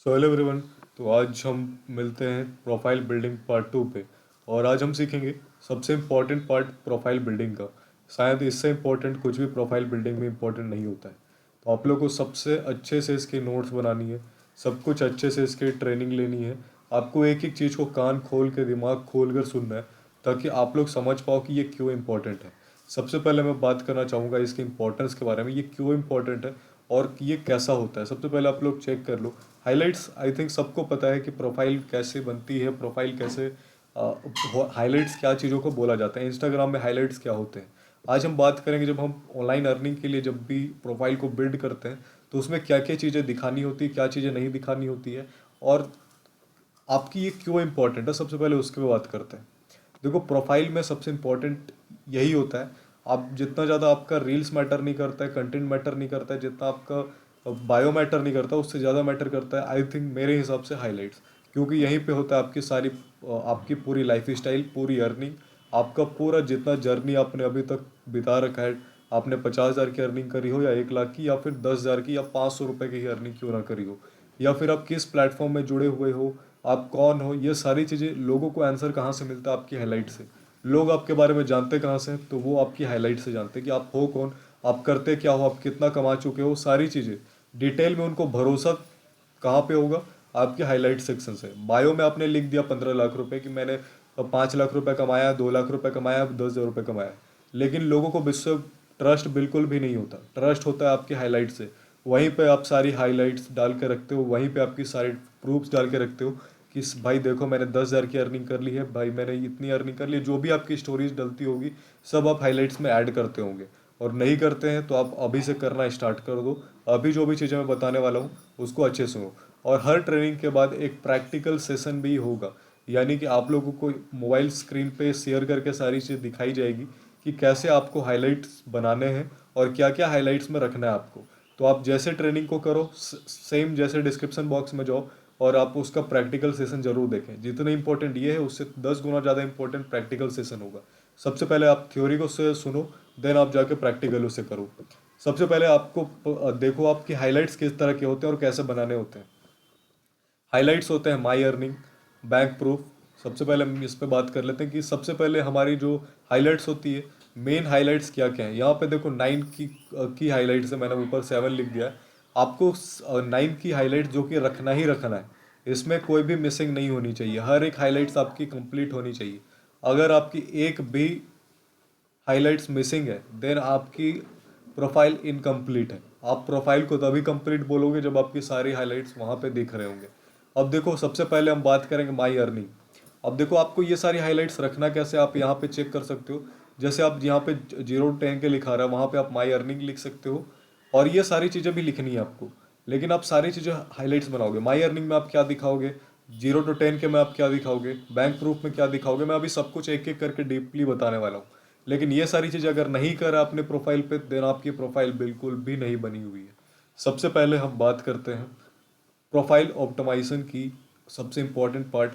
So hello everyone. तो आज हम मिलते हैं प्रोफाइल बिल्डिंग पार्ट 2 पे। और आज हम सीखेंगे सबसे इम्पोर्टेंट पार्ट प्रोफाइल बिल्डिंग का। शायद इससे इम्पोर्टेंट कुछ भी प्रोफाइल बिल्डिंग में इम्पोर्टेंट नहीं होता है। तो आप लोग को सबसे अच्छे से इसकी नोट्स बनानी है, सब कुछ अच्छे से इसकी ट्रेनिंग लेनी है। आपको एक एक चीज़ को कान खोल के दिमाग खोल कर सुनना है, ताकि आप लोग समझ पाओ कि ये क्यों इम्पोर्टेंट है। सबसे पहले मैं बात करना चाहूँगा इसकी इम्पोर्टेंस के बारे में, ये क्यों इम्पोर्टेंट है और ये कैसा होता है। सबसे पहले आप लोग चेक कर लो हाइलाइट्स। आई थिंक सबको पता है कि प्रोफाइल कैसे बनती है, प्रोफाइल कैसे हाइलाइट्स क्या चीज़ों को बोला जाता है, इंस्टाग्राम में हाइलाइट्स क्या होते हैं। आज हम बात करेंगे जब हम ऑनलाइन अर्निंग के लिए जब भी प्रोफाइल को बिल्ड करते हैं तो उसमें क्या क्या चीज़ें दिखानी होती है, क्या चीज़ें नहीं दिखानी होती है, और आपकी ये क्यों इम्पोर्टेंट है। सबसे पहले उसके पे बात करते हैं। देखो, प्रोफाइल में सबसे इम्पोर्टेंट यही होता है। आप जितना ज़्यादा आपका रील्स मैटर नहीं करता है, कंटेंट मैटर नहीं करता है, जितना आपका बायो मैटर नहीं करता, उससे ज़्यादा मैटर करता है आई थिंक मेरे हिसाब से हाइलाइट्स। क्योंकि यहीं पे होता है आपकी सारी आपकी पूरी लाइफ स्टाइल, पूरी अर्निंग, आपका पूरा जितना जर्नी आपने अभी तक बिता रखा है। आपने 50,000 की अर्निंग करी हो या 1 लाख की या फिर 10,000 की या 500 रुपये की ही अर्निंग क्यों ना करी हो, या फिर आप किस प्लेटफॉर्म में जुड़े हुए हो, आप कौन हो, ये सारी चीज़ें लोगों को आंसर कहाँ से मिलता है, आपकी हाईलाइट से। लोग आपके बारे में जानते कहाँ से हैं, तो वो आपकी हाईलाइट से जानते हैं कि आप हो कौन, आप करते क्या हो, आप कितना कमा चुके हो। सारी चीज़ें डिटेल में उनको भरोसा कहाँ पे होगा, आपके हाईलाइट सेक्शन से। बायो में आपने लिख दिया 15 लाख रुपए कि मैंने 5 लाख रुपए कमाया, 2 लाख रुपए कमाया, 10,000 रुपये कमाया, लेकिन लोगों को विश्व ट्रस्ट बिल्कुल भी नहीं होता। ट्रस्ट होता है आपके हाईलाइट से। वहीं पे आप सारी हाईलाइट्स डाल के रखते हो, वहीं पे आपकी सारी प्रूफ्स डाल के रखते हो कि भाई देखो मैंने 10,000 की अर्निंग कर ली है, भाई मैंने इतनी अर्निंग कर ली है। जो भी आपकी स्टोरीज डलती होगी सब आप हाईलाइट्स में ऐड करते होंगे। और नहीं करते हैं तो आप अभी से करना स्टार्ट कर दो। अभी जो भी चीज़ें मैं बताने वाला हूँ उसको अच्छे से सुनो। और हर ट्रेनिंग के बाद एक प्रैक्टिकल सेशन भी होगा, यानी कि आप लोगों को मोबाइल स्क्रीन पे शेयर करके सारी चीज़ दिखाई जाएगी कि कैसे आपको हाइलाइट्स बनाने हैं और क्या क्या हाइलाइट्स में रखना है आपको। तो आप जैसे ट्रेनिंग को करो, सेम जैसे डिस्क्रिप्शन बॉक्स में जाओ और आप उसका प्रैक्टिकल सेशन जरूर देखें। जितने इंपॉर्टेंट ये है उससे 10 गुना ज़्यादा इंपॉर्टेंट प्रैक्टिकल सेशन होगा। सबसे पहले आप थ्योरी को से सुनो, देन आप जाके प्रैक्टिकल उसे करो। सबसे पहले आपको देखो आपकी हाइलाइट्स किस तरह के होते हैं और कैसे बनाने होते हैं। हाइलाइट्स होते हैं माई अर्निंग, बैंक प्रूफ। सबसे पहले हम इस पे बात कर लेते हैं कि सबसे पहले हमारी जो हाइलाइट्स होती है, मेन हाइलाइट्स क्या क्या है। यहाँ पे देखो 9 की हाइलाइट्स है, मैंने ऊपर 7 लिख दिया है। आपको 9 की हाइलाइट जो कि रखना ही रखना है। इसमें कोई भी मिसिंग नहीं होनी चाहिए, हर एक हाइलाइट्स आपकी कंप्लीट होनी चाहिए। अगर आपकी एक भी हाइलाइट्स मिसिंग है देन आपकी प्रोफाइल इनकम्प्लीट है। आप प्रोफाइल को तभी कंप्लीट बोलोगे जब आपकी सारी हाइलाइट्स वहाँ पे दिख रहे होंगे। अब देखो, सबसे पहले हम बात करेंगे माई अर्निंग। अब देखो आपको ये सारी हाइलाइट्स रखना कैसे, आप यहाँ पे चेक कर सकते हो। जैसे आप यहाँ पे 0 to 10 के लिखा रहा है, वहाँ पे आप माई अर्निंग लिख सकते हो। और ये सारी चीज़ें भी लिखनी है आपको, लेकिन आप सारी चीज़ें हाइलाइट्स बनाओगे। माई अर्निंग में आप क्या दिखाओगे, 0 to 10 के में आप क्या दिखाओगे, बैंक प्रूफ में क्या दिखाओगे, मैं अभी सब कुछ एक एक करके डीपली बताने वाला हूँ। लेकिन ये सारी चीज़ अगर नहीं करा अपने प्रोफाइल पे, देन आपकी प्रोफाइल बिल्कुल भी नहीं बनी हुई है। सबसे पहले हम बात करते हैं प्रोफाइल ऑप्टिमाइजेशन की। सबसे इम्पोर्टेंट पार्ट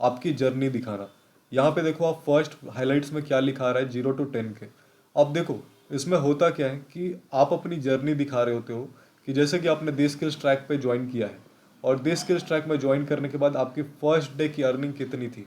आपकी जर्नी दिखाना। यहाँ पे देखो आप फर्स्ट हाइलाइट्स में क्या लिखा रहा है, 0 to 10 के। अब देखो इसमें होता क्या है कि आप अपनी जर्नी दिखा रहे होते हो कि जैसे कि आपने दिस स्किल्स ट्रैक पे ज्वाइन किया है, और दिस स्किल्स ट्रैक में ज्वाइन करने के बाद आपकी फर्स्ट डे की अर्निंग कितनी थी,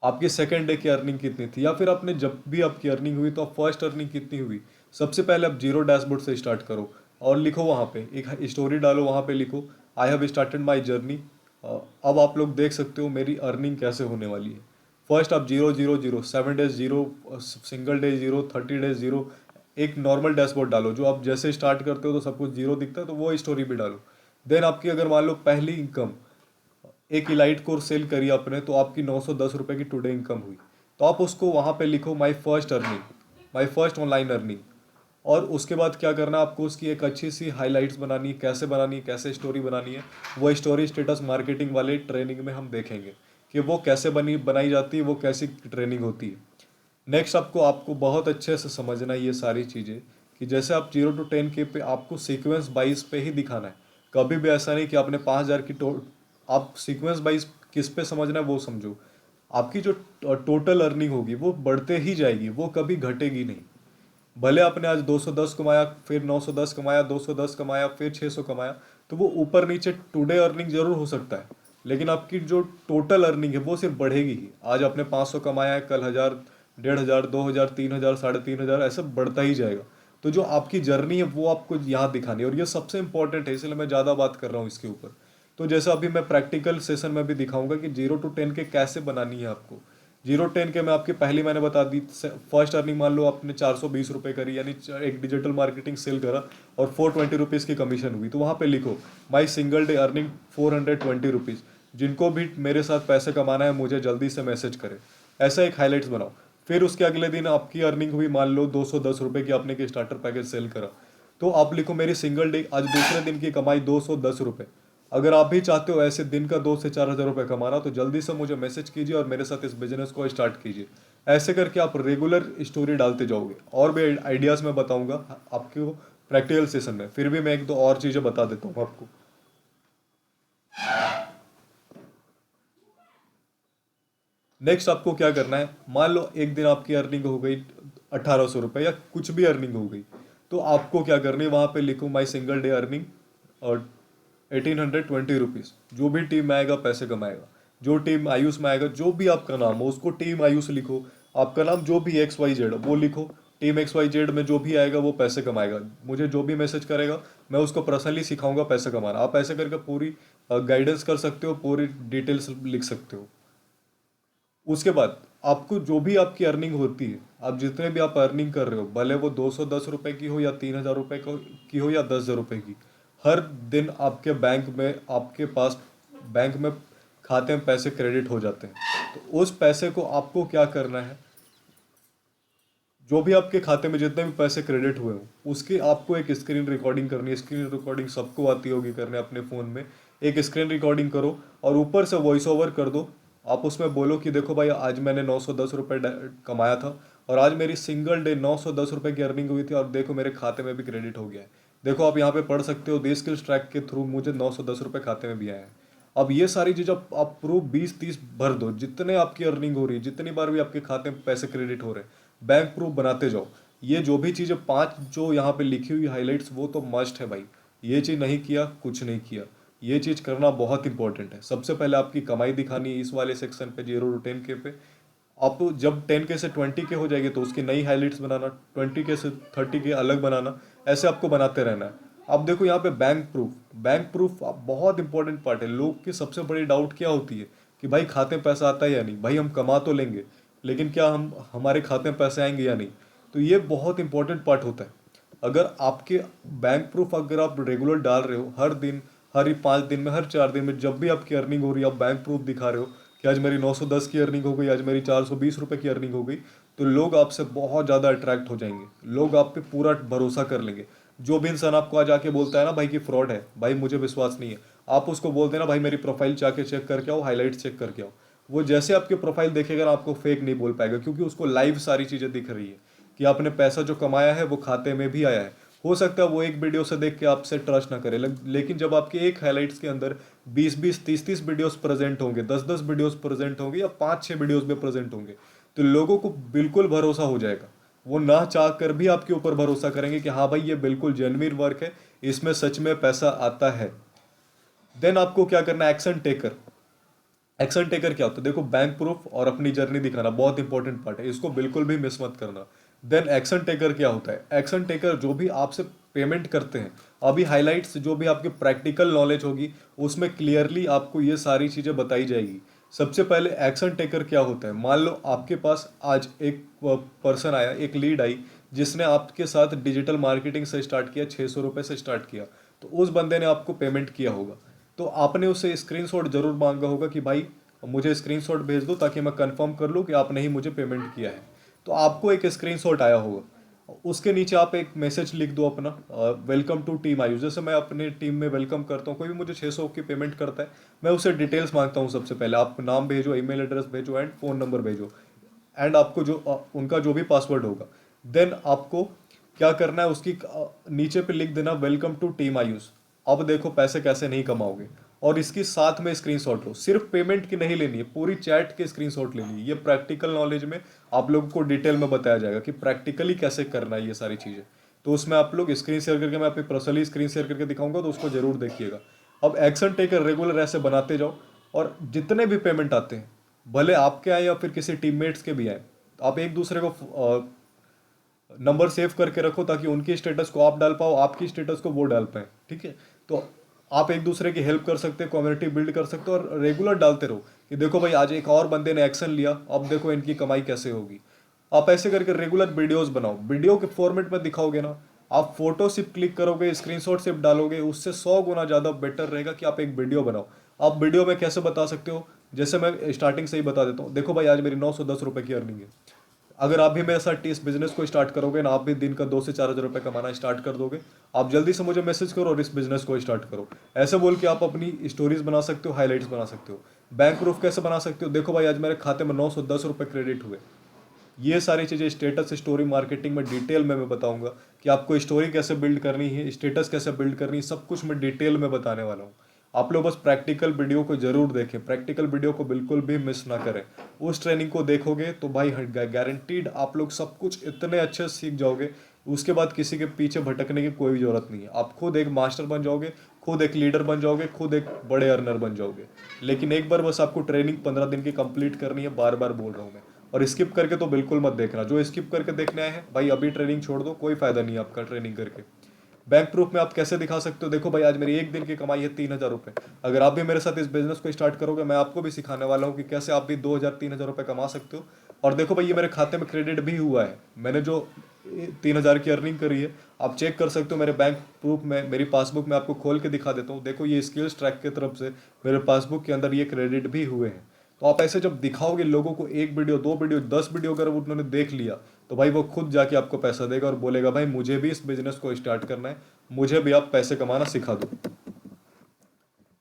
आपकी सेकंड डे की अर्निंग कितनी थी, या फिर आपने जब भी आपकी अर्निंग हुई तो आप फर्स्ट अर्निंग कितनी हुई। सबसे पहले आप जीरो डैशबोर्ड से स्टार्ट करो और लिखो वहाँ पे एक स्टोरी डालो, वहाँ पे लिखो I have started my journey. अब आप लोग देख सकते हो मेरी अर्निंग कैसे होने वाली है। फर्स्ट आप 0 0 0 7 days zero, single day zero, 30 days zero. एक नॉर्मल डैशबोर्ड डालो, जो आप जैसे स्टार्ट करते हो तो सब कुछ जीरो दिखता है, तो वो स्टोरी भी डालो। देन आपकी अगर मान लो पहली इनकम, एक इलाइट कोर्स सेल करी आपने तो आपकी 910 रुपये की टुडे इनकम हुई, तो आप उसको वहाँ पे लिखो my first earning, my first online earning. और उसके बाद क्या करना है, आपको उसकी एक अच्छी सी हाइलाइट्स बनानी है। कैसे बनानी है, कैसे स्टोरी बनानी है, वो स्टोरी स्टेटस मार्केटिंग वाले ट्रेनिंग में हम देखेंगे कि वो कैसे बनाई जाती है, वो कैसी ट्रेनिंग होती है। नेक्स्ट आपको आपको बहुत अच्छे से समझना है ये सारी चीज़ें कि जैसे आप 0 to 10 के पे आपको सीक्वेंस बाइज पे ही दिखाना है। कभी भी ऐसा नहीं कि आपने 5,000 की आप सीक्वेंस बाइज किस पे समझना है वो समझो। आपकी जो टोटल अर्निंग होगी वो बढ़ते ही जाएगी, वो कभी घटेगी नहीं। भले आपने आज 210 कमाया, फिर 910 कमाया, 210 कमाया, फिर 600 कमाया, तो वो ऊपर नीचे टुडे अर्निंग जरूर हो सकता है, लेकिन आपकी जो टोटल अर्निंग है वो सिर्फ बढ़ेगी ही। आज आपने 500 कमाया है, कल 1000, 1500, 2000, 3000, 3500, ऐसा बढ़ता ही जाएगा। तो जो आपकी जर्नी है वो आपको यहाँ दिखानी है, और ये सबसे इंपॉर्टेंट है, इसलिए मैं ज़्यादा बात कर रहा हूँ इसके ऊपर। तो जैसा अभी मैं प्रैक्टिकल सेशन में भी दिखाऊंगा कि 0 to 10 के कैसे बनानी है आपको। 0 10 के मैं आपकी पहली मैंने बता दी, फर्स्ट अर्निंग मान लो आपने 420 रुपये करी, यानी एक डिजिटल मार्केटिंग सेल करा और 420 रुपीज़ की कमीशन हुई, तो वहाँ पे लिखो my single day earning 420 rupees. जिनको भी मेरे साथ पैसे कमाना है मुझे जल्दी से मैसेज करें, ऐसा एक हाईलाइट्स बनाओ। फिर उसके अगले दिन आपकी अर्निंग हुई मान लो 210 रुपये की, आपने एक स्टार्टर पैकेज सेल करा, तो आप लिखो मेरी सिंगल डे आज दूसरे दिन की कमाई 210 रुपये। अगर आप भी चाहते हो ऐसे दिन का 2 से 4 हज़ार रुपये कमाना, तो जल्दी से मुझे मैसेज कीजिए और मेरे साथ इस बिजनेस को स्टार्ट कीजिए। ऐसे करके आप रेगुलर स्टोरी डालते जाओगे, और भी आइडियाज़ मैं बताऊंगा आपको प्रैक्टिकल सेशन में। फिर भी मैं एक दो और चीज़ें बता देता हूँ आपको। नेक्स्ट आपको क्या करना है, मान लो एक दिन आपकी अर्निंग हो गई 1800 रुपये या कुछ भी अर्निंग हो गई, तो आपको क्या करनी है, वहाँ पे लिखो माई सिंगल डे अर्निंग और 1820 रुपीज़। जो भी टीम में आएगा पैसे कमाएगा, जो टीम आयुष में आएगा, जो भी आपका नाम हो उसको टीम आयुष लिखो। आपका नाम जो भी XYZ वो लिखो, टीम XYZ में जो भी आएगा वो पैसे कमाएगा। मुझे जो भी मैसेज करेगा मैं उसको पर्सनली सिखाऊंगा पैसे कमाना। आप ऐसे करके पूरी गाइडेंस कर सकते हो, पूरी डिटेल्स लिख सकते हो। उसके बाद आपको जो भी आपकी अर्निंग होती है, आप जितने भी आप अर्निंग कर रहे हो, भले वो 210 रुपये की हो या 3000 रुपये की हो या 10,000 रुपये की, हर दिन आपके बैंक में, आपके पास बैंक में खाते में पैसे क्रेडिट हो जाते हैं। तो उस पैसे को आपको क्या करना है, जो भी आपके खाते में जितने भी पैसे क्रेडिट हुए हो उसकी आपको एक स्क्रीन रिकॉर्डिंग करनी है। स्क्रीन रिकॉर्डिंग सबको आती होगी करने अपने फ़ोन में। एक स्क्रीन रिकॉर्डिंग करो और ऊपर से वॉइस ओवर कर दो। आप उसमें बोलो कि देखो भाई आज मैंने 910 रुपये कमाया था, और आज मेरी सिंगल डे 910 रुपये की अर्निंग हुई थी, और देखो मेरे खाते में भी क्रेडिट हो गया है। देखो आप यहाँ पे पढ़ सकते हो, दी स्किल्स ट्रैक के थ्रू मुझे 910 रुपये खाते में भी आया है। अब ये सारी चीज़ आप प्रूफ 20-30 भर दो, जितने आपकी अर्निंग हो रही है, जितनी बार भी आपके खाते में पैसे क्रेडिट हो रहे हैं, बैंक प्रूफ बनाते जाओ। ये जो भी चीज़ें 5 जो यहाँ पे लिखी हुई हाइलाइट्स, वो तो मस्ट है भाई। ये चीज़ नहीं किया कुछ नहीं किया, ये चीज़ करना बहुत इंपॉर्टेंट है। सबसे पहले आपकी कमाई दिखानी है इस वाले सेक्शन पे 0 to 10 के पे। आप जब 10 के से 20 के हो जाएंगे तो उसकी नई हाइलाइट्स बनाना, 20 के से 30 के अलग बनाना, ऐसे आपको बनाते रहना है। अब देखो यहाँ पे बैंक प्रूफ, बैंक प्रूफ बहुत इंपॉर्टेंट पार्ट है। लोग की सबसे बड़ी डाउट क्या होती है कि भाई खाते में पैसा आता है या नहीं। भाई हम कमा तो लेंगे, लेकिन क्या हम हमारे खाते में पैसे आएंगे या नहीं। तो ये बहुत इंपॉर्टेंट पार्ट होता है। अगर आपके बैंक प्रूफ अगर आप रेगुलर डाल रहे हो, हर दिन, हर 5 दिन में, हर 4 दिन में, जब भी आपकी अर्निंग हो रही है आप बैंक प्रूफ दिखा रहे हो कि आज मेरी 910 की अर्निंग हो गई, आज मेरी 420 रुपये की अर्निंग हो गई, तो लोग आपसे बहुत ज़्यादा अट्रैक्ट हो जाएंगे। लोग आप पे पूरा भरोसा कर लेंगे। जो भी इंसान आपको आज आके बोलता है ना भाई कि फ्रॉड है, भाई मुझे विश्वास नहीं है, आप उसको बोल देना भाई मेरी प्रोफाइल जाके चेक करके आओ, हाईलाइट्स चेक करके आओ। वो जैसे आपकी प्रोफाइल देखेगा ना आपको फेक नहीं बोल पाएगा, क्योंकि उसको लाइव सारी चीज़ें दिख रही है कि आपने पैसा जो कमाया है वो खाते में भी आया है। हो सकता है वो एक वीडियो से देख के आपसे ट्रस्ट ना करे, लेकिन जब आपके एक हाइलाइट्स के अंदर 20-20, 30-30 वीडियोस प्रेजेंट होंगे, 10-10 वीडियोस प्रेजेंट होंगे, या 5-6 वीडियोस भी प्रेजेंट होंगे, तो लोगों को बिल्कुल भरोसा हो जाएगा। वो ना चाह कर भी आपके ऊपर भरोसा करेंगे कि हाँ भाई ये बिल्कुल जेन्युइन वर्क है, इसमें सच में पैसा आता है। देन आपको क्या करना है, एक्शन टेकर। एक्शन टेकर क्या होता है, देखो बैंक प्रूफ और अपनी जर्नी दिखाना बहुत इंपॉर्टेंट पार्ट है, इसको बिल्कुल भी मिस मत करना। देन एक्शन टेकर क्या होता है, एक्शन टेकर जो भी आपसे पेमेंट करते हैं। अभी हाइलाइट्स जो भी आपकी प्रैक्टिकल नॉलेज होगी उसमें क्लियरली आपको ये सारी चीज़ें बताई जाएगी। सबसे पहले एक्शन टेकर क्या होता है, मान लो आपके पास आज एक पर्सन आया, एक लीड आई, जिसने आपके साथ डिजिटल मार्केटिंग से स्टार्ट किया, 600 रुपये से स्टार्ट किया, तो उस बंदे ने आपको पेमेंट किया होगा। तो आपने उससे स्क्रीनशॉट जरूर मांगा होगा कि भाई मुझे स्क्रीनशॉट भेज दो ताकि मैं कंफर्म कर लूँ कि आपने ही मुझे पेमेंट किया है। तो आपको एक स्क्रीनशॉट आया होगा, उसके नीचे आप एक मैसेज लिख दो अपना, वेलकम टू टीम आयुष। जैसे मैं अपने टीम में वेलकम करता हूँ, कोई भी मुझे 600 की पेमेंट करता है, मैं उसे डिटेल्स मांगता हूँ। सबसे पहले आप नाम भेजो, ईमेल एड्रेस भेजो एंड फ़ोन नंबर भेजो, एंड आपको जो उनका जो भी पासवर्ड होगा। देन आपको क्या करना है, उसकी नीचे पे लिख देना वेलकम टू टीम आयुष। अब देखो पैसे कैसे नहीं कमाओगे। और इसकी साथ में स्क्रीनशॉट लो। सिर्फ पेमेंट की नहीं लेनी है, पूरी चैट के स्क्रीनशॉट लेनी है। ये प्रैक्टिकल नॉलेज में आप लोगों को डिटेल में बताया जाएगा कि प्रैक्टिकली कैसे करना है ये सारी चीज़ें। तो उसमें आप लोग स्क्रीन शेयर करके, मैं अपनी पर्सनली स्क्रीन शेयर करके दिखाऊंगा, तो उसको जरूर देखिएगा। अब एक्शन टेकर रेगुलर ऐसे बनाते जाओ, और जितने भी पेमेंट आते हैं, भले आपके आए या फिर किसी टीममेट्स के भी आए, आप एक दूसरे को नंबर सेव करके रखो, ताकि उनकी स्टेटस को आप डाल पाओ, आपकी स्टेटस को वो डाल पाए। ठीक है, तो आप एक दूसरे की हेल्प कर सकते हैं, कम्युनिटी बिल्ड कर सकते हो, और रेगुलर डालते रहो कि देखो भाई आज एक और बंदे ने एक्शन लिया, अब देखो इनकी कमाई कैसे होगी। आप ऐसे करके रेगुलर वीडियोस बनाओ। वीडियो के फॉर्मेट में दिखाओगे ना, आप फोटो सिर्फ क्लिक करोगे, स्क्रीनशॉट सिर्फ डालोगे, उससे 100 गुना ज़्यादा बेटर रहेगा कि आप एक वीडियो बनाओ। आप वीडियो में कैसे बता सकते हो, जैसे मैं स्टार्टिंग से ही बता देता हूँ। देखो भाई आज मेरी 910 रुपये की अर्निंग है। अगर आप भी मेरे साथ इस बिजनेस को स्टार्ट करोगे ना, आप भी दिन का 2 से 4 हज़ार रुपये कमाना स्टार्ट कर दोगे। आप जल्दी से मुझे मैसेज करो और इस बिजनेस को स्टार्ट करो। ऐसे बोल के आप अपनी स्टोरीज बना सकते हो, हाईलाइट्स बना सकते हो। बैंक प्रूफ कैसे बना सकते हो, देखो भाई आज मेरे खाते में 910 रुपये क्रेडिट हुए। ये सारी चीज़ें स्टेटस स्टोरी मार्केटिंग में डिटेल में मैं बताऊंगा कि आपको स्टोरी कैसे बिल्ड करनी है, स्टेटस कैसे बिल्ड करनी है, सब कुछ मैं डिटेल में बताने वाला हूँ। आप लोग बस प्रैक्टिकल वीडियो को जरूर देखें, प्रैक्टिकल वीडियो को बिल्कुल भी मिस ना करें। उस ट्रेनिंग को देखोगे तो भाई गारंटीड आप लोग सब कुछ इतने अच्छे सीख जाओगे, उसके बाद किसी के पीछे भटकने की कोई भी जरूरत नहीं है। आप खुद एक मास्टर बन जाओगे, खुद एक लीडर बन जाओगे, खुद एक बड़े अर्नर बन जाओगे। लेकिन एक बार बस आपको ट्रेनिंग 15 दिन की कंप्लीट करनी है, बार बार बोल रहा हूँ मैं। और स्किप करके तो बिल्कुल मत देखना। जो स्किप करके देखने आए हैं भाई, अभी ट्रेनिंग छोड़ दो, कोई फायदा नहीं है आपका ट्रेनिंग करके। बैंक प्रूफ में आप कैसे दिखा सकते हो, देखो भाई आज मेरी एक दिन की कमाई है 3,000 रुपये। अगर आप भी मेरे साथ इस बिजनेस को स्टार्ट करोगे, मैं आपको भी सिखाने वाला हूँ कि कैसे आप भी 2,000 3,000 रुपये कमा सकते हो। और देखो भाई ये मेरे खाते में क्रेडिट भी हुआ है, मैंने जो 3,000 की अर्निंग करी है, आप चेक कर सकते हो मेरे बैंक प्रूफ में। मेरी पासबुक में आपको खोल के दिखा देता हूँ, देखो ये स्किल्स ट्रैक की तरफ से मेरे पासबुक के अंदर ये क्रेडिट भी हुए हैं। तो आप ऐसे जब दिखाओगे लोगों को, एक वीडियो, 2 वीडियो, 10 वीडियो अगर उन्होंने देख लिया, तो भाई वो खुद जाके आपको पैसा देगा और बोलेगा भाई मुझे भी इस बिजनेस को स्टार्ट करना है, मुझे भी आप पैसे कमाना सिखा दो।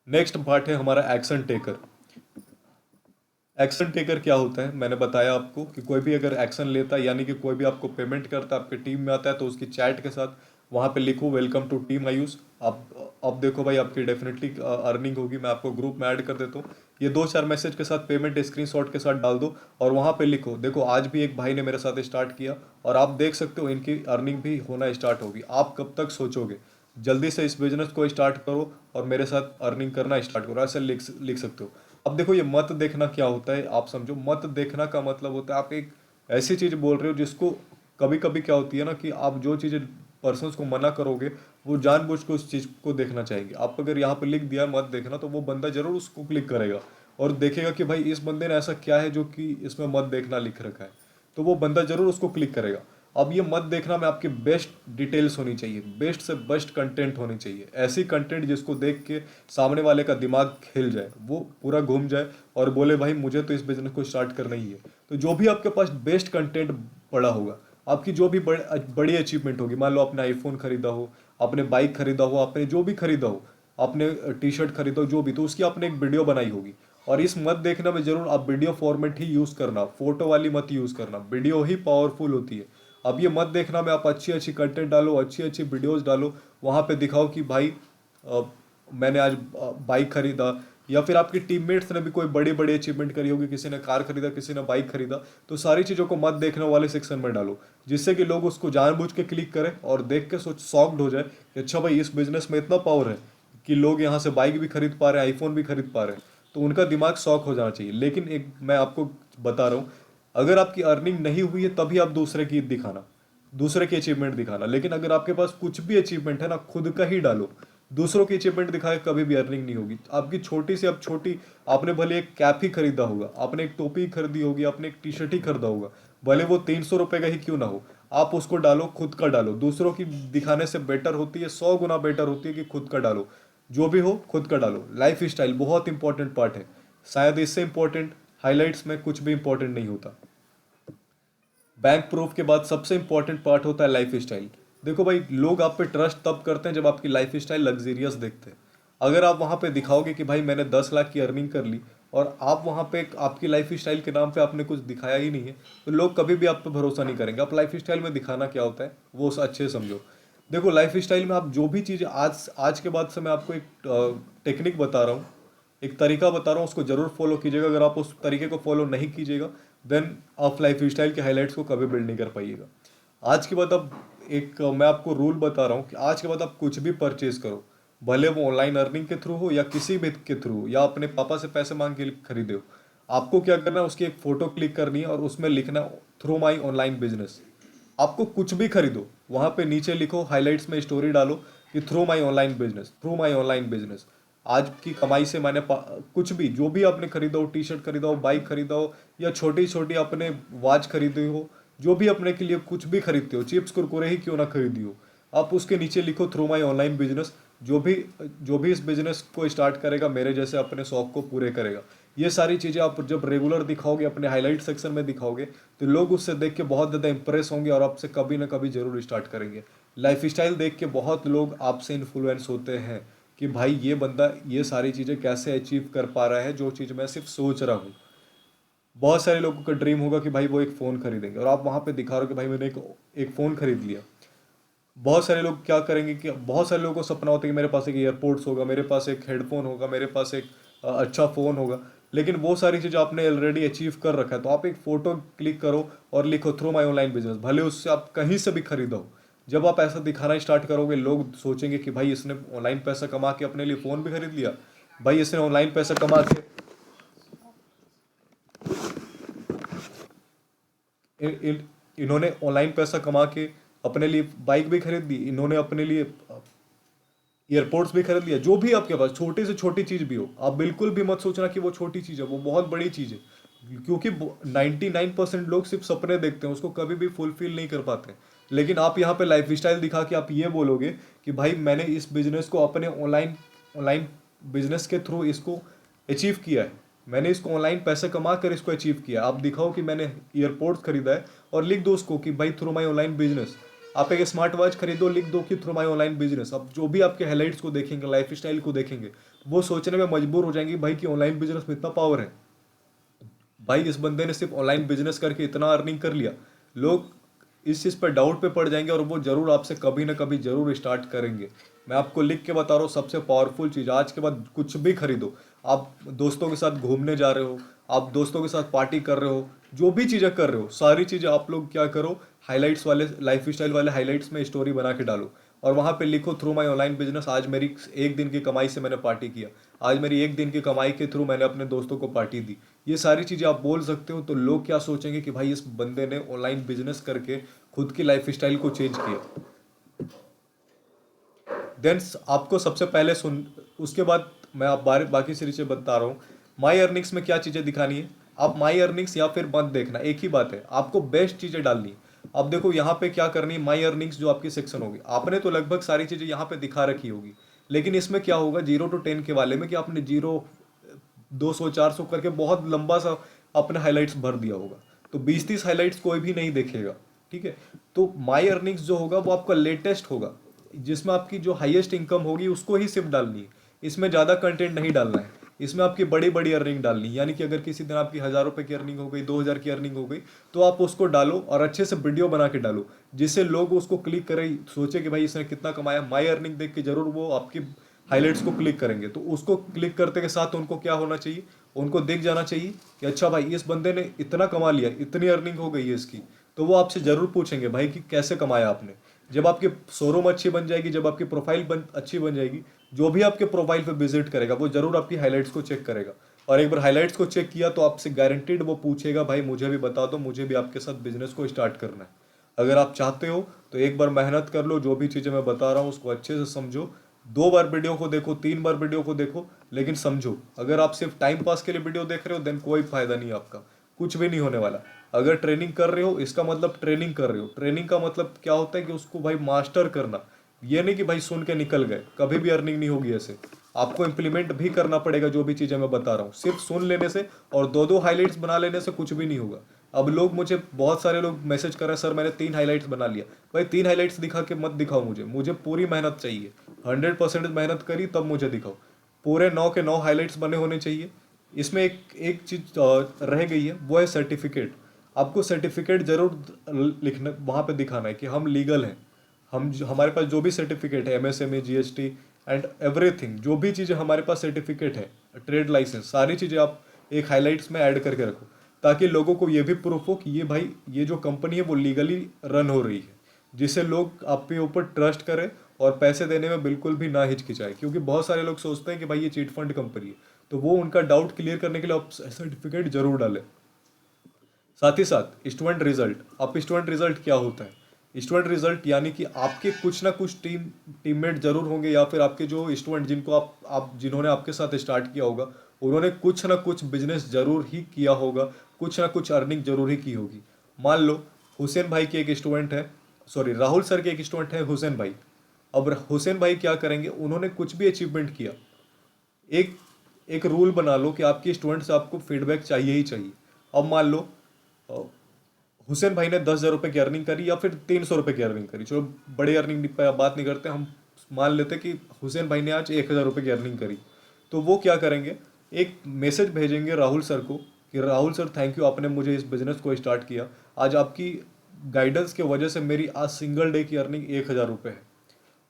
नेक्स्ट पार्ट है हमारा एक्शन टेकर। एक्शन टेकर क्या होता है, मैंने बताया आपको कि कोई भी अगर एक्शन लेता है, यानी कि कोई भी आपको पेमेंट करता है, आपके टीम में आता है, तो उसकी चैट के साथ वहाँ पे लिखो वेलकम टू टीम आयुष। आप अब देखो भाई आपकी डेफिनेटली अर्निंग होगी। मैं आपको ग्रुप में ऐड कर देता हूँ। ये 2 4 मैसेज के साथ पेमेंट स्क्रीनशॉट के साथ डाल दो, और वहाँ पे लिखो देखो आज भी एक भाई ने मेरे साथ स्टार्ट किया, और आप देख सकते हो इनकी अर्निंग भी होना स्टार्ट होगी। आप कब तक सोचोगे, जल्दी से इस बिजनेस को स्टार्ट करो और मेरे साथ अर्निंग करना स्टार्ट करो, ऐसे लिख सकते हो। अब देखो ये मत देखना क्या होता है, आप समझो। मत देखना का मतलब होता है आप एक ऐसी चीज बोल रहे हो जिसको, कभी कभी क्या होती है ना कि आप जो चीजें पर्सन्स को मना करोगे, वो जानबूझ के उस चीज को देखना चाहेंगे। आप अगर यहाँ पे लिख दिया मत देखना, तो वो बंदा जरूर उसको क्लिक करेगा और देखेगा कि भाई इस बंदे ने ऐसा क्या है जो कि इसमें मत देखना लिख रखा है, तो वो बंदा जरूर उसको क्लिक करेगा। अब ये मत देखना में आपकी बेस्ट डिटेल्स होनी चाहिए, बेस्ट से बेस्ट कंटेंट होनी चाहिए, ऐसी कंटेंट जिसको देख के सामने वाले का दिमाग हिल जाए, वो पूरा घूम जाए और बोले भाई मुझे तो इस बिजनेस को स्टार्ट करना ही है। तो जो भी आपके पास बेस्ट कंटेंट पड़ा होगा, आपकी जो भी बड़ी अचीवमेंट होगी, मान लो आपने आईफोन खरीदा हो, आपने बाइक खरीदा हो, आपने जो भी खरीदा हो, आपने टी शर्ट खरीदा हो, जो भी, तो उसकी आपने एक वीडियो बनाई होगी। और इस मत देखना में जरूर आप वीडियो फॉर्मेट ही यूज़ करना, फोटो वाली मत यूज़ करना, वीडियो ही पावरफुल होती है। अब ये मत देखना में आप अच्छी अच्छी कंटेंट डालो, अच्छी अच्छी वीडियोस डालो, वहाँ पे दिखाओ कि भाई अ, मैंने आज बाइक खरीदा, या फिर आपके टीममेट्स ने भी कोई बड़ी बड़ी अचीवमेंट करी होगी, किसी ने कार खरीदा, किसी ने बाइक खरीदा, तो सारी चीज़ों को मत देखने वाले सेक्शन में डालो, जिससे कि लोग उसको जानबूझ के क्लिक करें और देख के सोच सॉक्ड हो जाए कि अच्छा भाई इस बिजनेस में इतना पावर है कि लोग यहाँ से बाइक भी खरीद पा रहे हैं, आईफोन भी खरीद पा रहे हैं, तो उनका दिमाग शॉक हो जाना चाहिए। लेकिन एक मैं आपको बता रहा हूँ, अगर आपकी अर्निंग नहीं हुई है तभी आप दूसरे की दिखाना, दूसरे की अचीवमेंट दिखाना। लेकिन अगर आपके पास कुछ भी अचीवमेंट है ना, खुद का ही डालो। दूसरों की अचीवमेंट दिखाए कभी भी अर्निंग नहीं होगी आपकी। छोटी से अब छोटी, आपने भले एक कैप ही खरीदा होगा, आपने एक टोपी खरीदी होगी, आपने एक टी शर्ट ही खरीदा होगा, भले वो 300 रुपये का ही क्यों ना हो, आप उसको डालो, खुद का डालो। दूसरों की दिखाने से बेटर होती है, 100 गुना बेटर होती है कि खुद का डालो। जो भी हो खुद का डालो। लाइफ स्टाइल बहुत इंपॉर्टेंट पार्ट है, शायद इससे इंपॉर्टेंट हाईलाइट्स में कुछ भी इंपॉर्टेंट नहीं होता। बैंक प्रूफ के बाद सबसे इंपॉर्टेंट पार्ट होता है लाइफ स्टाइल। देखो भाई लोग आप पे ट्रस्ट तब करते हैं जब आपकी लाइफ स्टाइल लग्जरियस देखते हैं। अगर आप वहाँ पे दिखाओगे कि भाई मैंने 10 लाख की अर्निंग कर ली, और आप वहाँ पे आपकी लाइफ स्टाइल के नाम पे आपने कुछ दिखाया ही नहीं है, तो लोग कभी भी आप पे भरोसा नहीं करेंगे। आप लाइफ स्टाइल में दिखाना क्या होता है वो अच्छे से समझो। देखो लाइफ स्टाइल में आप जो भी चीज़ आज आज के बाद से मैं आपको एक टेक्निक बता रहा हूँ, एक तरीका बता रहा हूँ, उसको जरूर फॉलो कीजिएगा। अगर आप उस तरीके को फॉलो नहीं कीजिएगा देन आप लाइफ स्टाइल के हाईलाइट्स को कभी बिल्ड नहीं कर पाइएगा। आज के बाद अब मैं आपको रूल बता रहा हूँ कि आज के बाद आप कुछ भी परचेज करो, भले वो ऑनलाइन अर्निंग के थ्रू हो या किसी भी के थ्रू हो या अपने पापा से पैसे मांग के खरीदे हो, आपको क्या करना है, उसकी एक फोटो क्लिक करनी है और उसमें लिखना थ्रू माई ऑनलाइन बिजनेस। आपको कुछ भी खरीदो वहां पे नीचे लिखो, हाइलाइट्स में स्टोरी डालो कि through my online business, through my online business. आज की कमाई से मैंने कुछ भी जो भी आपने खरीदा हो, टी शर्ट खरीदा हो, बाइक खरीदा हो या छोटी छोटी अपने वॉच खरीदी हो, जो भी अपने के लिए कुछ भी खरीदते हो, चिप्स कुरकुरे ही क्यों ना खरीदी हो, आप उसके नीचे लिखो थ्रू माई ऑनलाइन बिजनेस। जो भी इस बिजनेस को स्टार्ट करेगा मेरे जैसे अपने शौक को पूरे करेगा। ये सारी चीज़ें आप जब रेगुलर दिखाओगे, अपने हाईलाइट सेक्शन में दिखाओगे, तो लोग उससे देख के बहुत ज़्यादा इंप्रेस होंगे और आपसे कभी ना कभी जरूर स्टार्ट करेंगे। लाइफ स्टाइल देख के बहुत लोग आपसे इन्फ्लुएंस होते हैं कि भाई ये बंदा ये सारी चीज़ें कैसे अचीव कर पा रहा है जो चीज़ मैं सिर्फ सोच रहा हूँ। बहुत सारे लोगों का ड्रीम होगा कि भाई वो एक फ़ोन खरीदेंगे और आप वहाँ पे दिखा रहे हो कि भाई मैंने एक फ़ोन खरीद लिया। बहुत सारे लोग क्या करेंगे कि बहुत सारे लोगों को सपना होता है कि मेरे पास एक एयरपोर्ट्स होगा, मेरे पास एक हेडफोन होगा, मेरे पास एक अच्छा फ़ोन होगा। लेकिन वो सारी चीज़ आपने ऑलरेडी अचीव कर रखा है, तो आप एक फ़ोटो क्लिक करो और लिखो थ्रू माई ऑनलाइन बिजनेस, भले उससे आप कहीं से भी खरीदो। जब आप ऐसा दिखाना स्टार्ट करोगे लोग सोचेंगे कि भाई इसने ऑनलाइन पैसा कमा के अपने लिए फ़ोन भी खरीद लिया, भाई इसने ऑनलाइन पैसा कमा के इन्होंने ऑनलाइन पैसा कमा के अपने लिए बाइक भी खरीद ली, इन्होंने अपने लिए एयरपोर्ट्स भी खरीद लिया। जो भी आपके पास छोटी से छोटी चीज़ भी हो, आप बिल्कुल भी मत सोचना कि वो छोटी चीज़ है, वो बहुत बड़ी चीज़ है। क्योंकि 99% लोग सिर्फ सपने देखते हैं, उसको कभी भी फुलफिल नहीं कर पाते। लेकिन आप यहाँ पे लाइफ स्टाइल दिखा के आप ये बोलोगे कि भाई मैंने इस बिजनेस को अपने ऑनलाइन ऑनलाइन बिजनेस के थ्रू इसको अचीव किया है, मैंने इसको ऑनलाइन पैसे कमा कर इसको अचीव किया। आप दिखाओ कि मैंने एयरपोर्ट्स खरीदा है और लिख दो उसको कि भाई थ्रू माई ऑनलाइन बिजनेस। आप एक स्मार्ट वॉच खरीदो, लिख दो कि थ्रू माई ऑनलाइन बिजनेस। अब जो भी आपके हाइलाइट्स को देखेंगे, लाइफ स्टाइल को देखेंगे, वो सोचने में मजबूर हो जाएंगे भाई कि ऑनलाइन बिजनेस में इतना पावर है, भाई इस बंदे ने सिर्फ ऑनलाइन बिजनेस करके इतना अर्निंग कर लिया। लोग इस चीज़ पर डाउट पे पड़ जाएंगे और वो जरूर आपसे कभी ना कभी जरूर स्टार्ट करेंगे। मैं आपको लिख के बता रहा हूँ, सबसे पावरफुल चीज़ आज के बाद कुछ भी खरीदो। आप दोस्तों के साथ घूमने जा रहे हो, आप दोस्तों के साथ पार्टी कर रहे हो, जो भी चीज़ें कर रहे हो, सारी चीज़ें आप लोग क्या करो, हाईलाइट्स वाले लाइफ स्टाइल वाले हाईलाइट्स में स्टोरी बना के डालो और वहाँ पे लिखो थ्रू माई ऑनलाइन बिजनेस, आज मेरी एक दिन की कमाई से मैंने पार्टी किया, आज मेरी एक दिन की कमाई के थ्रू मैंने अपने दोस्तों को पार्टी दी। ये सारी चीज़ें आप बोल सकते हो, तो लोग क्या सोचेंगे कि भाई इस बंदे ने ऑनलाइन बिजनेस करके खुद की लाइफ स्टाइल को चेंज किया। देन आपको सबसे पहले सुन, उसके बाद मैं आप बाकी सारी चीज़ें बता रहा हूँ। माई अर्निंग्स में क्या चीज़ें दिखानी है, आप माई अर्निंग्स या फिर मत देखना, एक ही बात है, आपको बेस्ट चीज़ें डालनी है। अब देखो यहाँ पे क्या करनी है, माई अर्निंग्स जो आपकी सेक्शन होगी, आपने तो लगभग सारी चीज़ें यहाँ पे दिखा रखी होगी। लेकिन इसमें क्या होगा 0 to 10 के वाले में कि आपने 200 400 करके बहुत लंबा सा अपने हाईलाइट्स भर दिया होगा, तो 20 30 हाईलाइट्स कोई भी नहीं देखेगा। ठीक है, तो माई अर्निंग्स जो होगा वो आपका लेटेस्ट होगा, जिसमें आपकी जो हाईएस्ट इनकम होगी उसको ही सिर्फ डालनी है, इसमें ज़्यादा कंटेंट नहीं डालना है। इसमें आपकी बड़ी बड़ी अर्निंग डालनी है, यानी कि अगर किसी दिन आपकी 1000 रुपये की अर्निंग हो गई, 2000 की अर्निंग हो गई, तो आप उसको डालो और अच्छे से वीडियो बना के डालो, जिससे लोग उसको क्लिक करें, सोचे कि भाई इसने कितना कमाया। माई अर्निंग देख के जरूर वो आपकी हाईलाइट्स को क्लिक करेंगे, तो उसको क्लिक करते के साथ उनको क्या होना चाहिए, उनको दिख जाना चाहिए कि अच्छा भाई इस बंदे ने इतना कमा लिया, इतनी अर्निंग हो गई है इसकी। तो वो आपसे जरूर पूछेंगे भाई कि कैसे कमाया आपने। जब आपकी शोरूम अच्छी बन जाएगी, जब आपकी प्रोफाइल अच्छी बन जाएगी, जो भी आपके प्रोफाइल पे विजिट करेगा वो जरूर आपकी हाइलाइट्स को चेक करेगा। और एक बार हाइलाइट्स को चेक किया तो आपसे गारंटीड वो पूछेगा भाई मुझे भी बता दो, मुझे भी आपके साथ बिजनेस को स्टार्ट करना है। अगर आप चाहते हो तो एक बार मेहनत कर लो, जो भी चीज़ें मैं बता रहा हूँ उसको अच्छे से समझो, 2 बार वीडियो को देखो, 3 बार वीडियो को देखो, लेकिन समझो। अगर आप सिर्फ टाइम पास के लिए वीडियो देख रहे हो देन कोई फायदा नहीं, आपका कुछ भी नहीं होने वाला। अगर ट्रेनिंग कर रहे हो इसका मतलब ट्रेनिंग कर रहे हो, ट्रेनिंग का मतलब क्या होता है कि उसको भाई मास्टर करना। ये नहीं कि भाई सुन के निकल गए, कभी भी अर्निंग नहीं होगी ऐसे। आपको इम्प्लीमेंट भी करना पड़ेगा जो भी चीज़ें मैं बता रहा हूँ, सिर्फ सुन लेने से और 2 2 हाईलाइट्स बना लेने से कुछ भी नहीं होगा। अब लोग मुझे बहुत सारे लोग मैसेज कर रहे हैं सर मैंने 3 हाईलाइट्स बना लिया। भाई 3 हाईलाइट्स दिखा के मत दिखाओ, मुझे पूरी मेहनत चाहिए, 100% मेहनत करी तब मुझे दिखाओ। पूरे 9 के 9 हाईलाइट्स बने होने चाहिए। इसमें एक एक चीज़ रह गई है, वो है सर्टिफिकेट। आपको सर्टिफिकेट जरूर लिखना, वहाँ पे दिखाना है कि हम लीगल हैं, हमारे पास जो भी सर्टिफिकेट है, एमएसएमई, जीएसटी एंड एवरीथिंग, जो भी चीज़ें हमारे पास सर्टिफिकेट है, ट्रेड लाइसेंस, सारी चीज़ें आप एक हाईलाइट्स में ऐड करके रखो, ताकि लोगों को ये भी प्रूफ हो कि ये भाई ये जो कंपनी है वो लीगली रन हो रही है, जिससे लोग आपके ऊपर ट्रस्ट करें और पैसे देने में बिल्कुल भी ना हिचकिचाए। क्योंकि बहुत सारे लोग सोचते हैं कि भाई ये चीट फंड कंपनी है, तो वो उनका डाउट क्लियर करने के लिए आप सर्टिफिकेट जरूर डालें। साथ ही साथ स्टूडेंट रिजल्ट, आप स्टूडेंट रिजल्ट क्या होता है? स्टूडेंट रिजल्ट यानी कि आपके कुछ ना कुछ टीममेट जरूर होंगे, या फिर आपके जो स्टूडेंट जिनको आप जिन्होंने आपके साथ स्टार्ट किया होगा, उन्होंने कुछ ना कुछ बिजनेस जरूर ही किया होगा, कुछ ना कुछ अर्निंग जरूर ही की होगी। मान लो हुसैन भाई के एक स्टूडेंट है, सॉरी राहुल सर के एक स्टूडेंट है हुसैन भाई। अब हुसैन भाई क्या करेंगे, उन्होंने कुछ भी अचीवमेंट किया, एक एक रूल बना लो कि आपके स्टूडेंट से आपको फीडबैक चाहिए ही चाहिए। अब मान लो अ, हुसैन भाई ने 10,000 रुपये की अर्निंग करी या फिर 300 रुपये की अर्निंग करी, चलो बड़े अर्निंग की बात नहीं करते हम, मान लेते कि हुसैन भाई ने आज 1,000 रुपये की अर्निंग करी। तो वो क्या करेंगे, एक मैसेज भेजेंगे राहुल सर को कि राहुल सर थैंक यू, आपने मुझे इस बिजनेस को स्टार्ट किया, आज आपकी गाइडेंस की वजह से मेरी आज सिंगल डे की अर्निंग 1,000 रुपये है।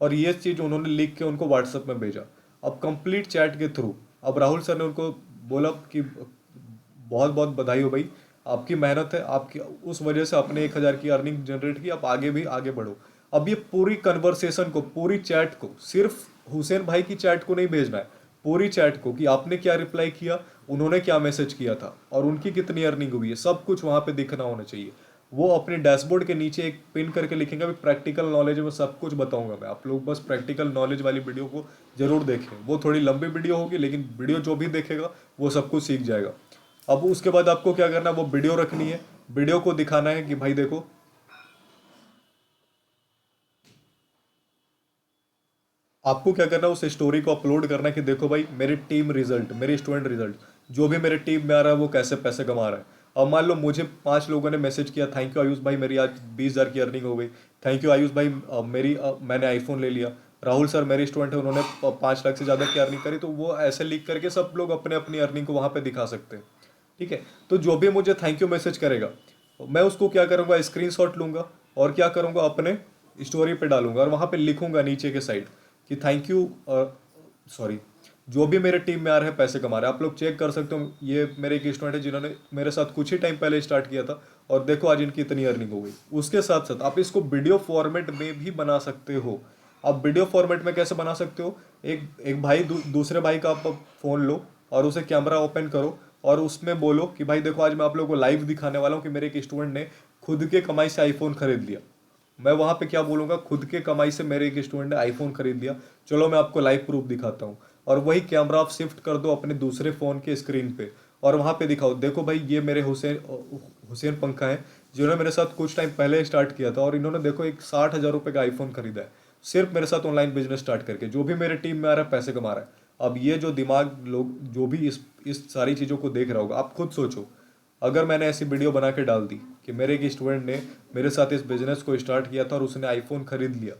और ये चीज़ उन्होंने लिख के उनको व्हाट्सएप में भेजा। अब कंप्लीट चैट के थ्रू अब राहुल सर ने उनको बोला कि बहुत बहुत बधाई हो भाई, आपकी मेहनत है, आपकी उस वजह से आपने 1,000 की अर्निंग जनरेट की, आप आगे भी आगे बढ़ो। अब ये पूरी कन्वर्सेशन को, पूरी चैट को, सिर्फ हुसैन भाई की चैट को नहीं भेजना है, पूरी चैट को, कि आपने क्या रिप्लाई किया, उन्होंने क्या मैसेज किया था और उनकी कितनी अर्निंग हुई है, सब कुछ वहाँ पे दिखना होना चाहिए। वो अपने डैशबोर्ड के नीचे एक पिन करके लिखेंगे, प्रैक्टिकल नॉलेज में सब कुछ बताऊंगा मैं, आप लोग बस प्रैक्टिकल नॉलेज वाली वीडियो को जरूर देखें। वो थोड़ी लंबी वीडियो होगी, लेकिन वीडियो जो भी देखेगा वो सब कुछ सीख जाएगा। अब उसके बाद आपको क्या करना है, वो वीडियो रखनी है, वीडियो को दिखाना है कि भाई देखो, आपको क्या करना है, उस स्टोरी को अपलोड करना है कि देखो भाई मेरी टीम रिजल्ट, मेरी स्टूडेंट रिजल्ट, जो भी मेरे टीम में आ रहा है वो कैसे पैसे कमा रहा है। अब मान लो मुझे 5 लोगों ने मैसेज किया, थैंक यू आयुष भाई, मेरी आज 20,000 की अर्निंग हो गई, थैंक यू आयुष भाई, मैंने आईफोन ले लिया, राहुल सर मेरे स्टूडेंट है, उन्होंने 5 लाख से ज़्यादा की अर्निंग करी। तो वो ऐसे लिख करके सब लोग अपने अपनी अर्निंग को वहाँ पे दिखा सकते हैं। ठीक है, तो जो भी मुझे थैंक यू मैसेज करेगा, मैं उसको क्या करूँगा, स्क्रीनशॉट लूंगा और क्या करूँगा, अपने स्टोरी पे डालूंगा और वहाँ पे लिखूंगा नीचे के साइड कि थैंक यू, सॉरी, जो भी मेरे टीम में आ रहे हैं पैसे कमा रहे हैं। आप लोग चेक कर सकते हो, ये मेरे एक स्टूडेंट है जिन्होंने मेरे साथ कुछ ही टाइम पहले स्टार्ट किया था और देखो आज इनकी इतनी अर्निंग हो गई। उसके साथ साथ आप इसको वीडियो फॉर्मेट में भी बना सकते हो। आप वीडियो फॉर्मेट में कैसे बना सकते हो, एक एक भाई दूसरे भाई का आप फ़ोन लो और उसे कैमरा ओपन करो और उसमें बोलो कि भाई देखो आज मैं आप लोगों को लाइव दिखाने वाला हूँ कि मेरे एक स्टूडेंट ने खुद के कमाई से आईफोन खरीद लिया। मैं वहां पे क्या बोलूंगा, खुद के कमाई से मेरे एक स्टूडेंट ने आईफोन खरीद लिया, चलो मैं आपको लाइव प्रूफ दिखाता हूँ। और वही कैमरा आप शिफ्ट कर दो अपने दूसरे फ़ोन के स्क्रीन पे और वहां पे दिखाओ, देखो भाई ये मेरे हुसैन पंखा है, जिन्होंने मेरे साथ कुछ टाइम पहले स्टार्ट किया था और इन्होंने देखो एक 60,000 रुपये का आईफोन खरीदा है, सिर्फ मेरे साथ ऑनलाइन बिजनेस स्टार्ट करके। जो भी मेरे टीम में आ रहा है पैसे कमा रहा है। अब ये जो दिमाग लोग जो भी इस सारी चीज़ों को देख रहा होगा, आप खुद सोचो, अगर मैंने ऐसी वीडियो बना के डाल दी कि मेरे एक स्टूडेंट ने मेरे साथ इस बिजनेस को स्टार्ट किया था और उसने आईफोन खरीद लिया,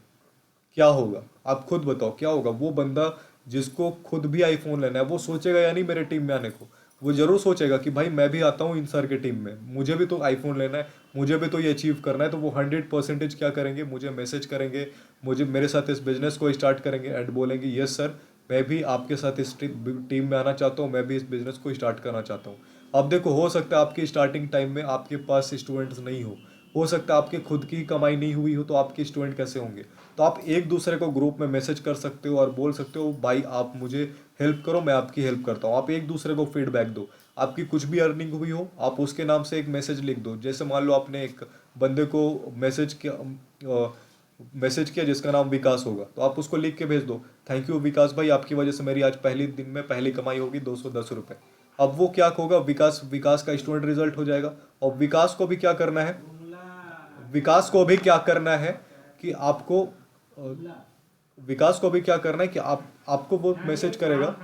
क्या होगा? आप खुद बताओ क्या होगा। वो बंदा जिसको खुद भी आईफोन लेना है वो सोचेगा या नहीं मेरे टीम में आने को? वो जरूर सोचेगा कि भाई मैं भी आता हूँ इन सर के टीम में, मुझे भी तो आईफोन लेना है, मुझे भी तो ये अचीव करना है। तो वो 100% क्या करेंगे, मुझे मैसेज करेंगे, मुझे मेरे साथ इस बिजनेस को स्टार्ट करेंगे एंड बोलेंगे यस सर, मैं भी आपके साथ इस टीम में आना चाहता हूँ, मैं भी इस बिजनेस को स्टार्ट करना चाहता हूँ। अब देखो, हो सकता है आपकी स्टार्टिंग टाइम में आपके पास स्टूडेंट्स नहीं हो सकता है आपकी खुद की कमाई नहीं हुई हो, तो आपके स्टूडेंट कैसे होंगे? तो आप एक दूसरे को ग्रुप में मैसेज कर सकते हो और बोल सकते हो भाई आप मुझे हेल्प करो, मैं आपकी हेल्प करता हूँ। आप एक दूसरे को फीडबैक दो, आपकी कुछ भी अर्निंग हुई हो आप उसके नाम से एक मैसेज लिख दो। जैसे मान लो आपने एक बंदे को मैसेज किया जिसका नाम विकास होगा, तो आप उसको लिख के भेज दो, थैंक यू विकास भाई, आपकी वजह से मेरी आज पहली दिन में पहली कमाई होगी 210 रुपये। अब वो क्या होगा, विकास विकास का स्टूडेंट रिजल्ट हो जाएगा। और विकास को भी क्या करना है, विकास को भी क्या करना है कि आपको विकास को भी क्या करना है कि आपको वो मैसेज करेगा।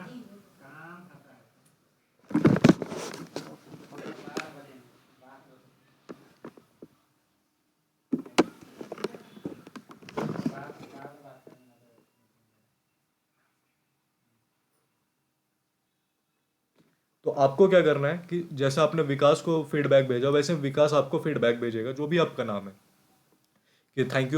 तो आपको क्या करना है कि जैसे आपने विकास को फीडबैक भेजा, वैसे विकास आपको फीडबैक भेजेगा, जो भी आपका नाम है, कि थैंक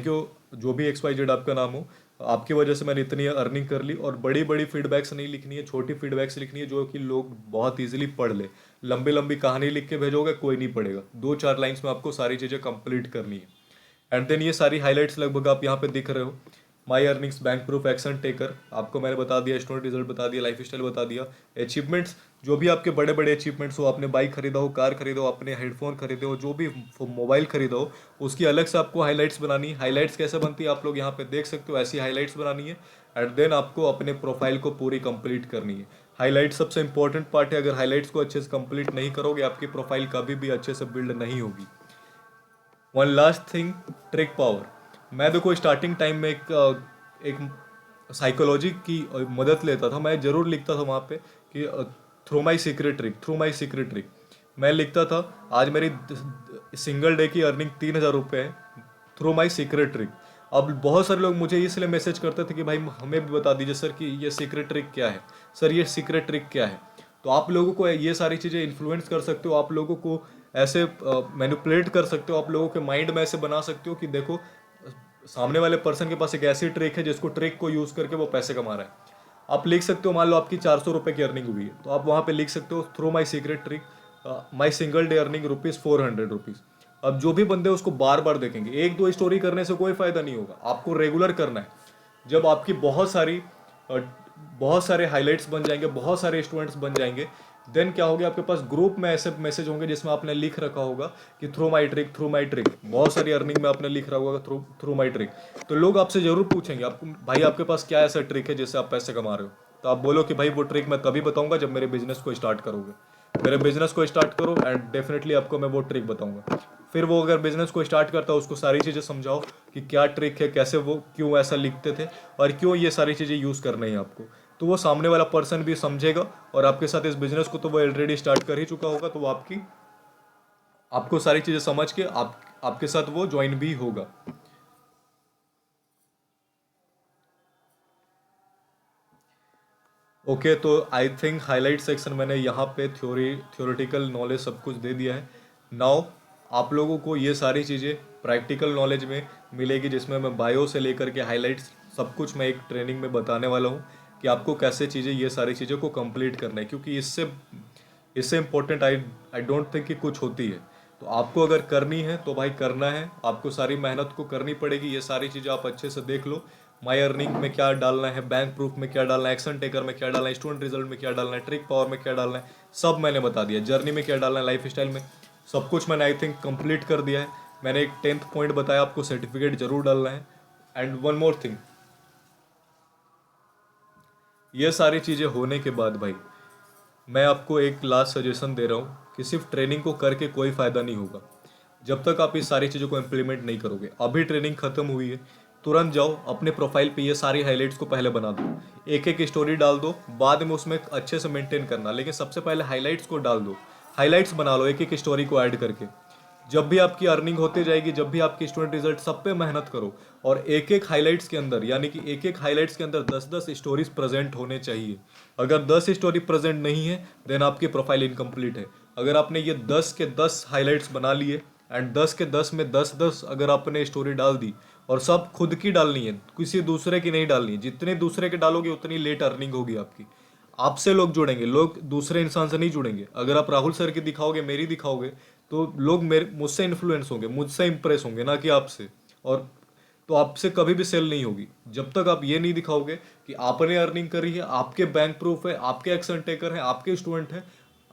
यू जो भी एक्स वाई जेड आपका नाम हो, आपकी वजह से मैंने इतनी अर्निंग कर ली। और बड़ी बड़ी फीडबैक्स नहीं लिखनी है, छोटी फीडबैक्स लिखनी है जो कि लोग बहुत इजीली पढ़ ले। लंबी लंबी कहानी लिख के भेजोगे कोई नहीं पढ़ेगा, 2-4 लाइन्स में आपको सारी चीज़ें कंप्लीट करनी है। एंड देन ये सारी हाईलाइट्स लगभग आप यहाँ पे दिख रहे हो। My earnings, bank proof, action taker, आपको मैंने बता दिया, स्टूडेंट रिजल्ट बता दिया, लाइफ स्टाइल बता दिया, अचीवमेंट्स, जो भी आपके बड़े बड़े अचीवमेंट्स हो, आपने बाइक खरीदा हो, कार खरीदा हो, आपने हेडफोन खरीदे हो, जो भी मोबाइल खरीदा हो, उसकी अलग से आपको हाईलाइट्स बनानी है। हाईलाइट्स कैसे बनती है आप लोग यहाँ पे देख सकते हो, ऐसी हाईलाइट्स बनानी है। एंड देन आपको अपने प्रोफाइल को पूरी कंप्लीट करनी है। हाईलाइट सबसे इंपॉर्टेंट पार्ट है, अगर हाईलाइट्स को अच्छे से कंप्लीट नहीं करोगे आपकी प्रोफाइल कभी भी अच्छे से बिल्ड नहीं होगी। One last thing, trick power. मैं देखो स्टार्टिंग टाइम में एक साइकोलॉजी की मदद लेता था। मैं जरूर लिखता था वहाँ पे कि through my secret trick, through my secret trick. मैं लिखता था आज मेरी सिंगल डे की अर्निंग 3,000 रुपये है, थ्रू माई सीक्रेट ट्रिक। अब बहुत सारे लोग मुझे इसलिए मैसेज करते थे कि भाई हमें भी बता दीजिए सर कि ये सीक्रेट ट्रिक क्या है, सर ये सीक्रेट ट्रिक क्या है। तो आप लोगों को ये सारी चीज़ें इन्फ्लुएंस कर सकते हो, आप लोगों को ऐसे मैनिपुलेट कर सकते हो, आप लोगों के माइंड में ऐसे बना सकते हो कि देखो सामने वाले पर्सन के पास एक ऐसी ट्रिक है जिसको ट्रिक को यूज़ करके वो पैसे कमा रहा है। आप लिख सकते हो, मान लो आपकी 400 रुपये की अर्निंग हुई है तो आप वहाँ पे लिख सकते हो through my secret trick my single day earning ₹400। अब जो भी बंदे उसको बार बार देखेंगे, एक दो स्टोरी करने से कोई फायदा नहीं होगा, आपको रेगुलर करना है। जब आपकी बहुत सारे हाइलाइट्स बन जाएंगे, बहुत सारे स्टूडेंट्स बन जाएंगे, देन क्या होगा, आपके पास ग्रुप में ऐसे मैसेज होंगे जिसमें आपने लिख रखा होगा कि through my trick, through my trick. बहुत सारी अर्निंग में आपने लिख रखा होगा थ्रू थ्रू माई ट्रिक। तो लोग आपसे जरूर पूछेंगे आपको, भाई आपके पास क्या ऐसा ट्रिक है जिससे आप पैसे कमा रहे हो। तो आप बोलो कि भाई वो ट्रिक मैं तभी बताऊंगा जब मेरे बिजनेस को स्टार्ट करोगे। मेरे बिजनेस को स्टार्ट करो एंड डेफिनेटली आपको मैं वो ट्रिक बताऊंगा। फिर वो अगर बिजनेस को स्टार्ट करता है उसको सारी चीज़ें समझाओ कि क्या ट्रिक है, कैसे वो क्यों ऐसा लिखते थे और क्यों ये सारी चीज़ें यूज़ करनी है आपको। तो वो सामने वाला पर्सन भी समझेगा और आपके साथ इस बिजनेस को तो वो ऑलरेडी स्टार्ट कर ही चुका होगा, तो वो आपको सारी चीज़ें समझ के आपके साथ वो ज्वाइन भी होगा। ओके, तो आई थिंक हाईलाइट सेक्शन मैंने यहाँ पे थ्योरेटिकल नॉलेज सब कुछ दे दिया है। नाउ आप लोगों को ये सारी चीज़ें प्रैक्टिकल नॉलेज में मिलेगी, जिसमें मैं बायो से लेकर के हाईलाइट्स सब कुछ मैं एक ट्रेनिंग में बताने वाला हूँ कि आपको कैसे चीज़ें, ये सारी चीज़ों को कंप्लीट करना है। क्योंकि इससे इससे इम्पोर्टेंट आई डोंट थिंक कि कुछ होती है। तो आपको अगर करनी है तो भाई करना है, आपको सारी मेहनत को करनी पड़ेगी। ये सारी चीज़ें आप अच्छे से देख लो, माई अर्निंग में क्या डालना है, बैंक प्रूफ में क्या डालना है, एक्शन टेकर में क्या डालना है, स्टूडेंट रिजल्ट में क्या डालना है, ट्रिक पावर में क्या डालना है, सब मैंने बता दिया। जर्नी में क्या डालना है, लाइफ स्टाइल में, सब कुछ मैंने आई थिंक कंप्लीट कर दिया है। मैंने एक 10th पॉइंट बताया, आपको सर्टिफिकेट जरूर डालना है। एंड वन मोर थिंग, ये सारी चीज़ें होने के बाद भाई मैं आपको एक लास्ट सजेशन दे रहा हूँ कि सिर्फ ट्रेनिंग को करके कोई फ़ायदा नहीं होगा जब तक आप इस सारी चीज़ों को इम्प्लीमेंट नहीं करोगे। अभी ट्रेनिंग खत्म हुई है, तुरंत जाओ अपने प्रोफाइल पे ये सारी हाइलाइट्स को पहले बना दो, एक एक स्टोरी डाल दो, बाद में उसमें अच्छे से मेंटेन करना, लेकिन सबसे पहले हाइलाइट्स को डाल दो। हाइलाइट्स बना लो एक एक स्टोरी को ऐड करके। जब भी आपकी अर्निंग होती जाएगी, जब भी आपकी स्टूडेंट रिजल्ट, सब पे मेहनत करो। और एक एक हाइलाइट्स के अंदर, यानी कि एक एक हाइलाइट्स के अंदर 10-10 स्टोरीज प्रेजेंट होने चाहिए। अगर 10 स्टोरी प्रेजेंट नहीं है देन आपकी प्रोफाइल इनकम्प्लीट है। अगर आपने ये 10 के 10 हाइलाइट्स बना लिए एंड 10 के 10 में 10-10 अगर आपने स्टोरी डाल दी, और सब खुद की डालनी है, किसी दूसरे की नहीं डालनी है। जितने दूसरे के डालोगे उतनी लेट अर्निंग होगी आपकी। आपसे लोग जुड़ेंगे, लोग दूसरे इंसान से नहीं जुड़ेंगे। अगर आप राहुल सर की दिखाओगे, मेरी दिखाओगे, तो लोग मेरे मुझसे इन्फ्लुएंस होंगे, मुझसे इंप्रेस होंगे, ना कि आपसे। और तो आपसे कभी भी सेल नहीं होगी जब तक आप ये नहीं दिखाओगे कि आपने अर्निंग करी है, आपके बैंक प्रूफ है, आपके एक्शन टेकर है, आपके स्टूडेंट है,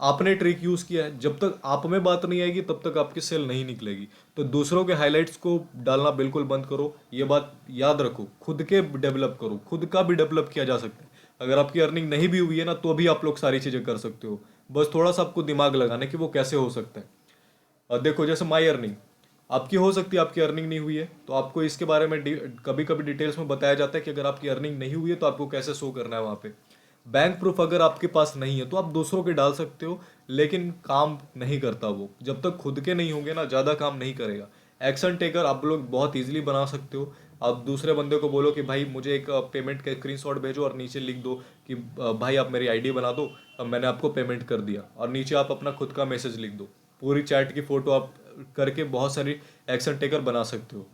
आपने ट्रिक यूज किया है। जब तक आप में बात नहीं आएगी तब तक आपकी सेल नहीं निकलेगी। तो दूसरों के हाइलाइट्स को डालना बिल्कुल बंद करो, ये बात याद रखो। खुद के डेवलप करो, खुद का भी डेवलप किया जा सकता है। अगर आपकी अर्निंग नहीं भी हुई है ना, तो भी आप लोग सारी चीजें कर सकते हो। बस थोड़ा सा आपको दिमाग लगाना कि वो कैसे हो सकता है। और देखो, जैसे माई अर्निंग आपकी हो सकती है, आपकी अर्निंग नहीं हुई है तो आपको इसके बारे में कभी कभी डिटेल्स में बताया जाता है कि अगर आपकी अर्निंग नहीं हुई है तो आपको कैसे शो करना है वहाँ पे। बैंक प्रूफ अगर आपके पास नहीं है तो आप दूसरों के डाल सकते हो, लेकिन काम नहीं करता वो। जब तक खुद के नहीं होंगे ना, ज़्यादा काम नहीं करेगा। एक्शन टेकर आप लोग बहुत ईजिली बना सकते हो। आप दूसरे बंदे को बोलो कि भाई मुझे एक पेमेंट का स्क्रीनशॉट भेजो और नीचे लिख दो कि भाई आप मेरी आईडी बना दो, अब मैंने आपको पेमेंट कर दिया, और नीचे आप अपना खुद का मैसेज लिख दो। पूरी चैट की फ़ोटो आप करके बहुत सारी एक्शन टेकर बना सकते हो।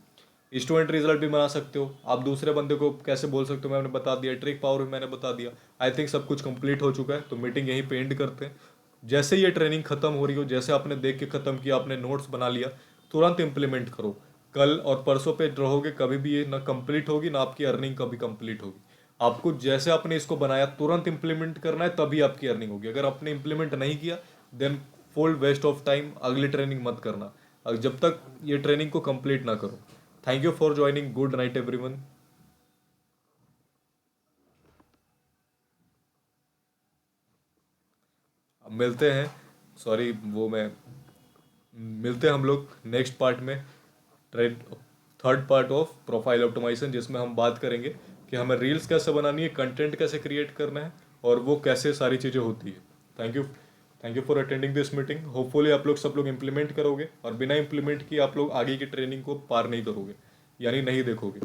स्टूडेंट रिजल्ट भी बना सकते हो आप, दूसरे बंदे को कैसे बोल सकते हो मैंने बता दिया, ट्रिक पावर भी मैंने बता दिया। आई थिंक सब कुछ कंप्लीट हो चुका है, तो मीटिंग यहीं पे एंड करते हैं। जैसे ये ट्रेनिंग खत्म हो रही हो, जैसे आपने देख के खत्म किया, आपने नोट्स बना लिया, तुरंत इंप्लीमेंट करो। कल और परसों पे रहोगे कभी भी ये ना कंप्लीट होगी ना आपकी अर्निंग कभी कंप्लीट होगी। आपको जैसे आपने इसको बनाया तुरंत इंप्लीमेंट करना है, तभी आपकी अर्निंग होगी। अगर आपने इंप्लीमेंट नहीं किया then full waste of time, अगली ट्रेनिंग मत करना जब तक ये ट्रेनिंग को कंप्लीट ना करो। Thank you for joining, good night everyone. अब मिलते हैं, सॉरी वो मैं, मिलते हैं हम लोग नेक्स्ट पार्ट में, ट्रेड third part of profile optimisation, जिसमें हम बात करेंगे कि हमें रील्स कैसे बनानी है, कंटेंट कैसे क्रिएट करना है, और वो कैसे सारी चीज़ें होती है। Thank you for attending this meeting. Hopefully आप लोग सब लोग इम्प्लीमेंट करोगे, और बिना इम्प्लीमेंट किए आप लोग आगे की ट्रेनिंग को पार नहीं करोगे, यानी नहीं देखोगे।